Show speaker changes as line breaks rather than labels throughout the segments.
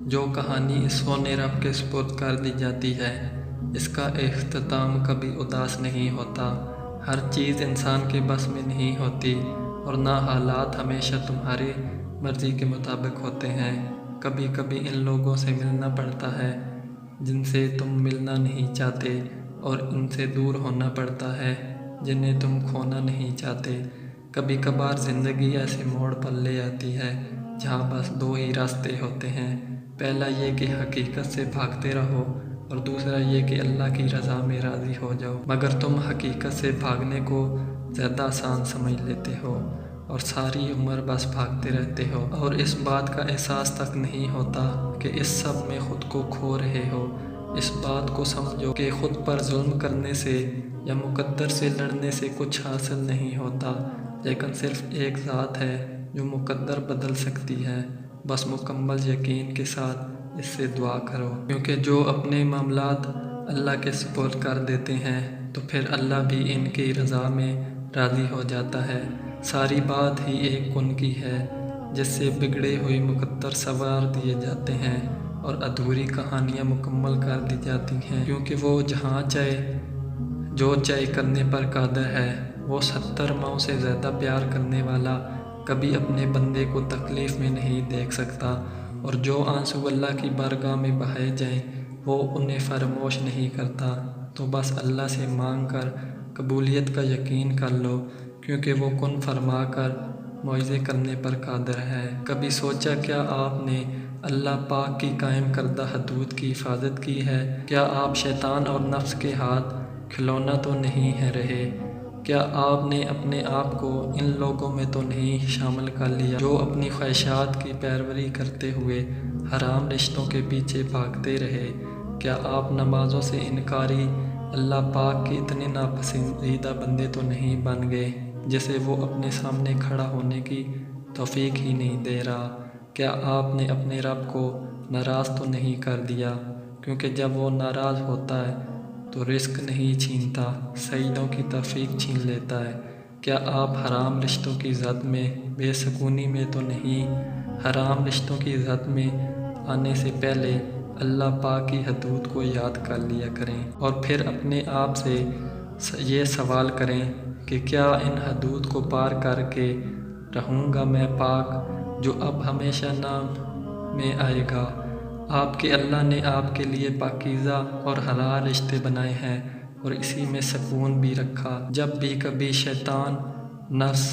جو کہانی اس سونے رب کے سپرد کر دی جاتی ہے، اس کا اختتام کبھی اداس نہیں ہوتا۔ ہر چیز انسان کے بس میں نہیں ہوتی، اور نہ حالات ہمیشہ تمہاری مرضی کے مطابق ہوتے ہیں۔ کبھی کبھی ان لوگوں سے ملنا پڑتا ہے جن سے تم ملنا نہیں چاہتے، اور ان سے دور ہونا پڑتا ہے جنہیں تم کھونا نہیں چاہتے۔ کبھی کبھار زندگی ایسے موڑ پر لے آتی ہے جہاں بس دو ہی راستے ہوتے ہیں، پہلا یہ کہ حقیقت سے بھاگتے رہو، اور دوسرا یہ کہ اللہ کی رضا میں راضی ہو جاؤ۔ مگر تم حقیقت سے بھاگنے کو زیادہ آسان سمجھ لیتے ہو، اور ساری عمر بس بھاگتے رہتے ہو، اور اس بات کا احساس تک نہیں ہوتا کہ اس سب میں خود کو کھو رہے ہو۔ اس بات کو سمجھو کہ خود پر ظلم کرنے سے یا مقدر سے لڑنے سے کچھ حاصل نہیں ہوتا، لیکن صرف ایک ذات ہے جو مقدر بدل سکتی ہے۔ بس مکمل یقین کے ساتھ اس سے دعا کرو، کیونکہ جو اپنے معاملات اللہ کے سپرد کر دیتے ہیں تو پھر اللہ بھی ان کی رضا میں راضی ہو جاتا ہے۔ ساری بات ہی ایک کن کی ہے جس سے بگڑے ہوئے مقدر سنوار دیے جاتے ہیں اور ادھوری کہانیاں مکمل کر دی جاتی ہیں، کیونکہ وہ جہاں چاہے جو چاہے کرنے پر قادر ہے۔ وہ 70 ماؤں سے زیادہ پیار کرنے والا کبھی اپنے بندے کو تکلیف میں نہیں دیکھ سکتا، اور جو آنسو اللہ کی بارگاہ میں بہائے جائیں وہ انہیں فراموش نہیں کرتا۔ تو بس اللہ سے مانگ کر قبولیت کا یقین کر لو، کیونکہ وہ کن فرما کر معجزے کرنے پر قادر ہے۔ کبھی سوچا کیا آپ نے اللہ پاک کی قائم کردہ حدود کی حفاظت کی ہے؟ کیا آپ شیطان اور نفس کے ہاتھ کھلونا تو نہیں ہیں رہے؟ کیا آپ نے اپنے آپ کو ان لوگوں میں تو نہیں شامل کر لیا جو اپنی خواہشات کی پیروی کرتے ہوئے حرام رشتوں کے پیچھے بھاگتے رہے؟ کیا آپ نمازوں سے انکاری اللہ پاک کے اتنے ناپسندیدہ بندے تو نہیں بن گئے جسے وہ اپنے سامنے کھڑا ہونے کی توفیق ہی نہیں دے رہا؟ کیا آپ نے اپنے رب کو ناراض تو نہیں کر دیا؟ کیونکہ جب وہ ناراض ہوتا ہے تو رزق نہیں چھینتا، سجدوں کی توفیق چھین لیتا ہے۔ کیا آپ حرام رشتوں کی زد میں بے سکونی میں تو نہیں؟ حرام رشتوں کی زد میں آنے سے پہلے اللہ پاک کی حدود کو یاد کر لیا کریں، اور پھر اپنے آپ سے یہ سوال کریں کہ کیا ان حدود کو پار کر کے رہوں گا میں پاک، جو اب ہمیشہ نام میں آئے گا۔ آپ کے اللہ نے آپ کے لیے پاکیزہ اور حلال رشتے بنائے ہیں، اور اسی میں سکون بھی رکھا۔ جب بھی کبھی شیطان، نفس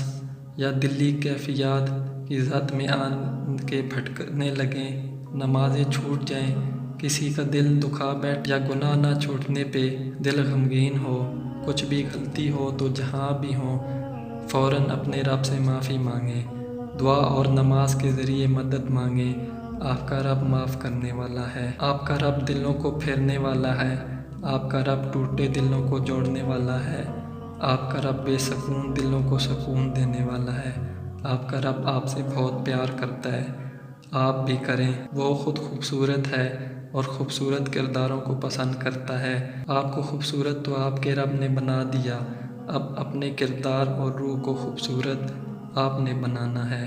یا دلی کیفیات کی زد میں آن کے بھٹکنے لگیں، نمازیں چھوٹ جائیں، کسی کا دل دکھا بیٹھ، یا گناہ نہ چھوٹنے پہ دل غمگین ہو، کچھ بھی غلطی ہو تو جہاں بھی ہوں فوراً اپنے رب سے معافی مانگیں، دعا اور نماز کے ذریعے مدد مانگیں۔ آپ کا رب معاف کرنے والا ہے، آپ کا رب دلوں کو پھیرنے والا ہے، آپ کا رب ٹوٹے دلوں کو جوڑنے والا ہے، آپ کا رب بے سکون دلوں کو سکون دینے والا ہے، آپ کا رب آپ سے بہت پیار کرتا ہے۔ آپ بھی کریں، وہ خود خوبصورت ہے اور خوبصورت کرداروں کو پسند کرتا ہے۔ آپ کو خوبصورت تو آپ کے رب نے بنا دیا، اب اپنے کردار اور روح کو خوبصورت آپ نے بنانا ہے۔